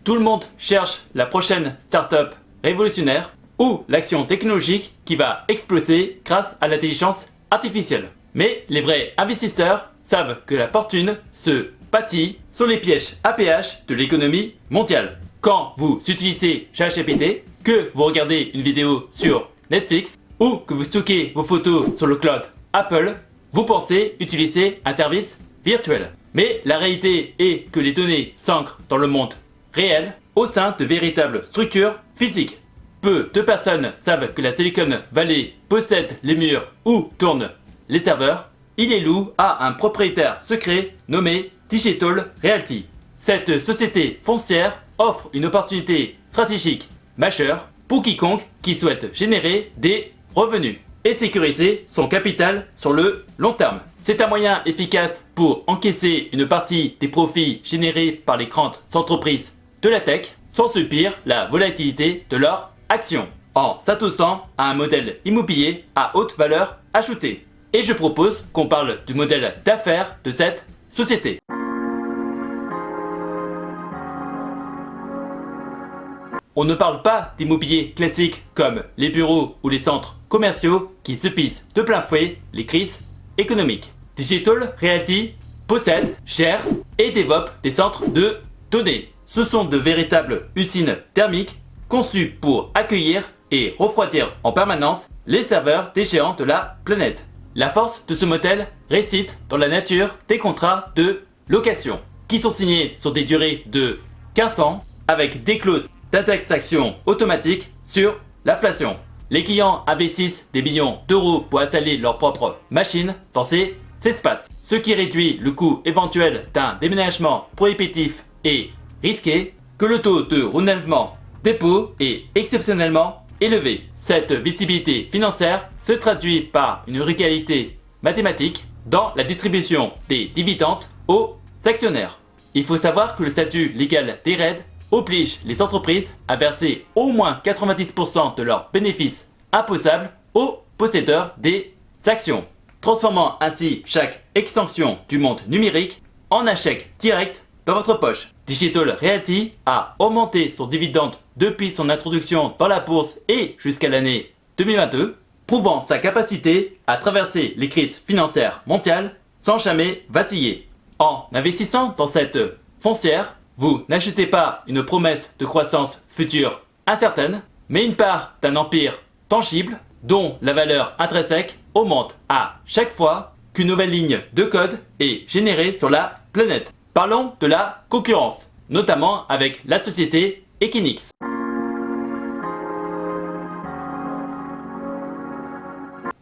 Tout le monde cherche la prochaine start-up révolutionnaire ou l'action technologique qui va exploser grâce à l'intelligence artificielle. Mais les vrais investisseurs savent que la fortune se bâtit sur les pièges à péage de l'économie mondiale. Quand vous utilisez ChatGPT, que vous regardez une vidéo sur Netflix ou que vous stockez vos photos sur le cloud Apple, vous pensez utiliser un service virtuel. Mais la réalité est que les données s'ancrent dans le monde réel au sein de véritables structures physiques. Peu de personnes savent que la Silicon Valley possède les murs où tournent les serveurs. Il est loue à un propriétaire secret nommé Digital Realty. Cette société foncière offre une opportunité stratégique majeure pour quiconque qui souhaite générer des revenus et sécuriser son capital sur le long terme. C'est un moyen efficace pour encaisser une partie des profits générés par les grandes entreprises de la tech sans subir la volatilité de leurs actions, en s'adossant à un modèle immobilier à haute valeur ajoutée. Et je propose qu'on parle du modèle d'affaires de cette société. On ne parle pas d'immobilier classique comme les bureaux ou les centres commerciaux qui subissent de plein fouet les crises économiques. Digital Realty possède, gère et développe des centres de données. Ce sont de véritables usines thermiques conçues pour accueillir et refroidir en permanence les serveurs des géants de la planète. La force de ce modèle réside dans la nature des contrats de location qui sont signés sur des durées de 15 ans avec des clauses d'indexation automatique sur l'inflation. Les clients investissent des millions d'euros pour installer leurs propres machines dans ces espaces, ce qui réduit le coût éventuel d'un déménagement prohibitif et risqué que le taux de renouvellement des pots est exceptionnellement élevé. Cette visibilité financière se traduit par une réalité mathématique dans la distribution des dividendes aux actionnaires. Il faut savoir que le statut légal des REIT oblige les entreprises à verser au moins 90% de leurs bénéfices imposables aux possédeurs des actions, transformant ainsi chaque extension du monde numérique en un chèque direct dans votre poche. Digital Realty a augmenté son dividende depuis son introduction dans la bourse et jusqu'à l'année 2022, prouvant sa capacité à traverser les crises financières mondiales sans jamais vaciller. En investissant dans cette foncière, vous n'achetez pas une promesse de croissance future incertaine, mais une part d'un empire tangible dont la valeur intrinsèque augmente à chaque fois qu'une nouvelle ligne de code est générée sur la planète. Parlons de la concurrence, notamment avec la société Equinix.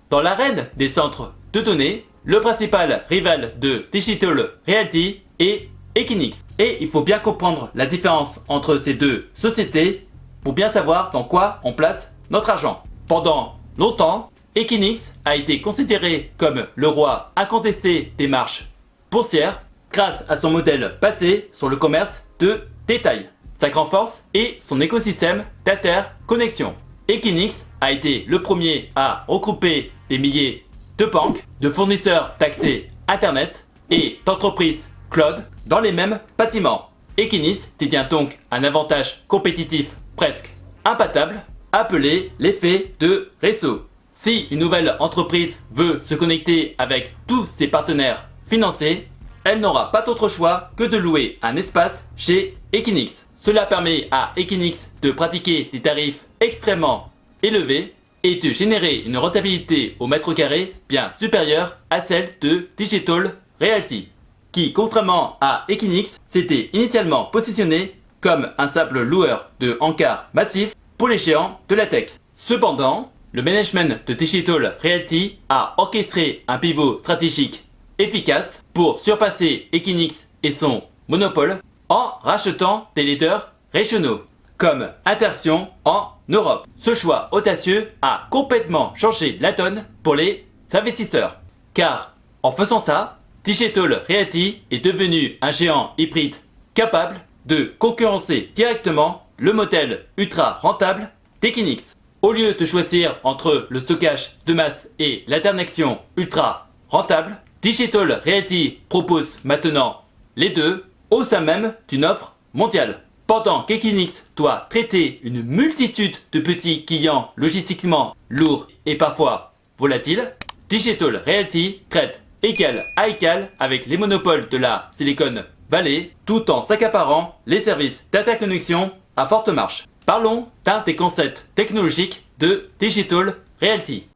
Dans l'arène des centres de données, le principal rival de Digital Realty est Equinix. Et il faut bien comprendre la différence entre ces deux sociétés pour bien savoir dans quoi on place notre argent. Pendant longtemps, Equinix a été considéré comme le roi incontesté des marches boursières grâce à son modèle basé sur le commerce de détail. Sa grande force est son écosystème d'interconnexion. Equinix a été le premier à regrouper des milliers de banques, de fournisseurs d'accès Internet et d'entreprises cloud dans les mêmes bâtiments. Equinix détient donc un avantage compétitif presque imbattable appelé l'effet de réseau. Si une nouvelle entreprise veut se connecter avec tous ses partenaires financiers, elle n'aura pas d'autre choix que de louer un espace chez Equinix. Cela permet à Equinix de pratiquer des tarifs extrêmement élevés et de générer une rentabilité au mètre carré bien supérieure à celle de Digital Realty, qui, contrairement à Equinix, s'était initialement positionné comme un simple loueur de hangar massif pour les géants de la tech. Cependant, le management de Digital Realty a orchestré un pivot stratégique efficace pour surpasser Equinix et son monopole en rachetant des leaders régionaux comme Interxion en Europe. Ce choix audacieux a complètement changé la donne pour les investisseurs, car en faisant ça, Digital Realty est devenu un géant hybride capable de concurrencer directement le modèle ultra rentable d'Equinix. Au lieu de choisir entre le stockage de masse et l'interconnexion ultra rentable, Digital Realty propose maintenant les deux au sein même d'une offre mondiale. Pendant qu'Equinix doit traiter une multitude de petits clients logistiquement lourds et parfois volatiles, Digital Realty traite égal à égal avec les monopoles de la Silicon Valley tout en s'accaparant les services d'interconnexion à forte marche. Parlons d'un des concepts technologiques de Digital Realty.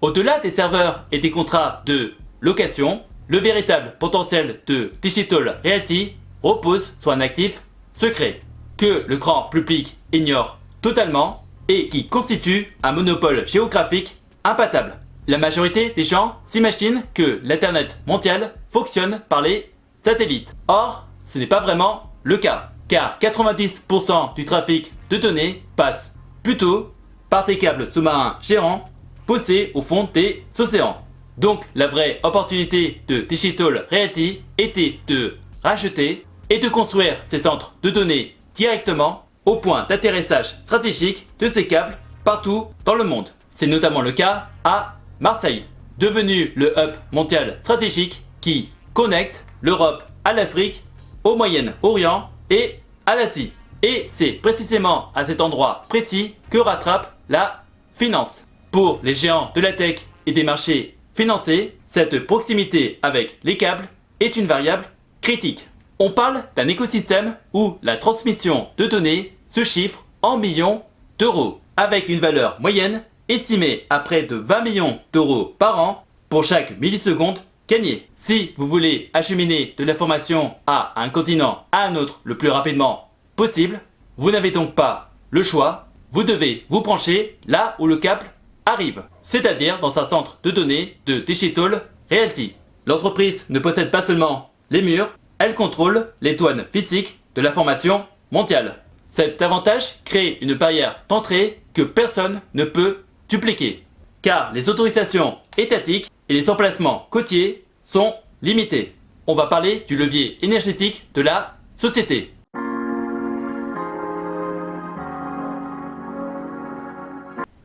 Au-delà des serveurs et des contrats de location, le véritable potentiel de Digital Realty repose sur un actif secret que le grand public ignore totalement et qui constitue un monopole géographique imbattable. La majorité des gens s'imaginent que l'Internet mondial fonctionne par les satellites. Or, ce n'est pas vraiment le cas, car 90% du trafic de données passe plutôt par des câbles sous-marins géants posés au fond des océans. Donc la vraie opportunité de Digital Realty était de racheter et de construire ces centres de données directement au point d'atterrissage stratégique de ces câbles partout dans le monde. C'est notamment le cas à Marseille, devenu le hub mondial stratégique qui connecte l'Europe à l'Afrique, au Moyen-Orient et à l'Asie. Et c'est précisément à cet endroit précis que rattrape la finance. Pour les géants de la tech et des marchés financiers, cette proximité avec les câbles est une variable critique. On parle d'un écosystème où la transmission de données se chiffre en millions d'euros, avec une valeur moyenne estimée à près de 20 millions d'euros par an pour chaque milliseconde gagnée. Si vous voulez acheminer de l'information à un continent à un autre le plus rapidement possible, vous n'avez donc pas le choix, vous devez vous brancher là où le câble arrive, c'est-à-dire dans un centre de données de Digital Realty. L'entreprise ne possède pas seulement les murs, elle contrôle les douanes physiques de l'information mondiale. Cet avantage crée une barrière d'entrée que personne ne peut dupliquer, car les autorisations étatiques et les emplacements côtiers sont limités. On va parler du levier énergétique de la société.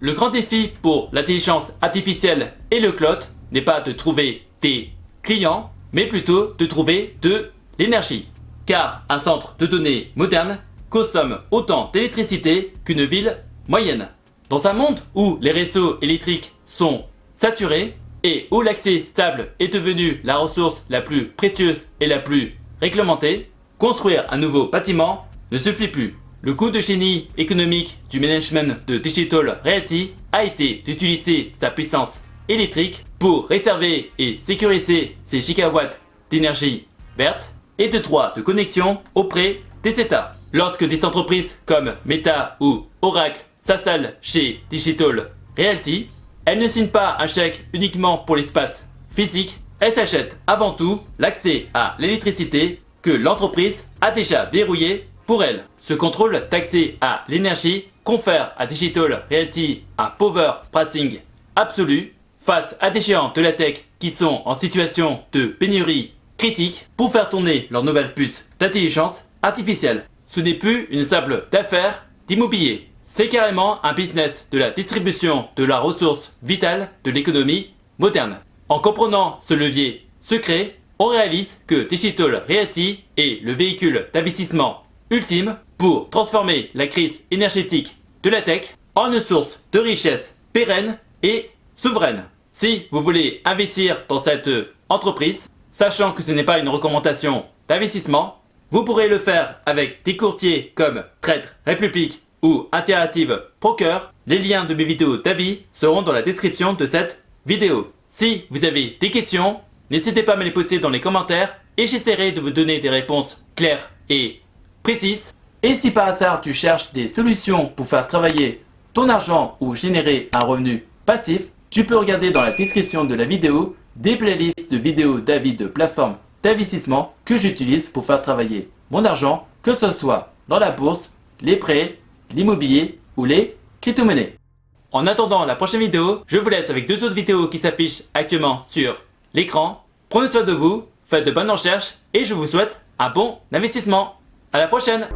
Le grand défi pour l'intelligence artificielle et le cloud n'est pas de trouver des clients, mais plutôt de trouver de l'énergie. Car un centre de données moderne consomme autant d'électricité qu'une ville moyenne. Dans un monde où les réseaux électriques sont saturés et où l'accès stable est devenu la ressource la plus précieuse et la plus réglementée, construire un nouveau bâtiment ne suffit plus. Le coup de génie économique du management de Digital Realty a été d'utiliser sa puissance électrique pour réserver et sécuriser ses gigawatts d'énergie verte et de droits de connexion auprès des États. Lorsque des entreprises comme Meta ou Oracle s'installent chez Digital Realty, elles ne signent pas un chèque uniquement pour l'espace physique, elles s'achètent avant tout l'accès à l'électricité que l'entreprise a déjà verrouillé pour elle. Ce contrôle d'accès à l'énergie confère à Digital Realty un power pricing absolu face à des géants de la tech qui sont en situation de pénurie critique pour faire tourner leur nouvelle puce d'intelligence artificielle. Ce n'est plus une simple affaire d'immobilier, c'est carrément un business de la distribution de la ressource vitale de l'économie moderne. En comprenant ce levier secret, on réalise que Digital Realty est le véhicule d'investissement ultime pour transformer la crise énergétique de la tech en une source de richesse pérenne et souveraine. Si vous voulez investir dans cette entreprise, sachant que ce n'est pas une recommandation d'investissement, vous pourrez le faire avec des courtiers comme Trade Republic ou Interactive Broker. Les liens de mes vidéos d'avis seront dans la description de cette vidéo. Si vous avez des questions, n'hésitez pas à me les poser dans les commentaires et j'essaierai de vous donner des réponses claires et précises. Et si par hasard tu cherches des solutions pour faire travailler ton argent ou générer un revenu passif, tu peux regarder dans la description de la vidéo des playlists de vidéos d'avis de plateformes d'investissement que j'utilise pour faire travailler mon argent, que ce soit dans la bourse, les prêts, l'immobilier ou les crypto-monnaies. En attendant la prochaine vidéo, je vous laisse avec deux autres vidéos qui s'affichent actuellement sur l'écran. Prenez soin de vous, faites de bonnes recherches et je vous souhaite un bon investissement. À la prochaine!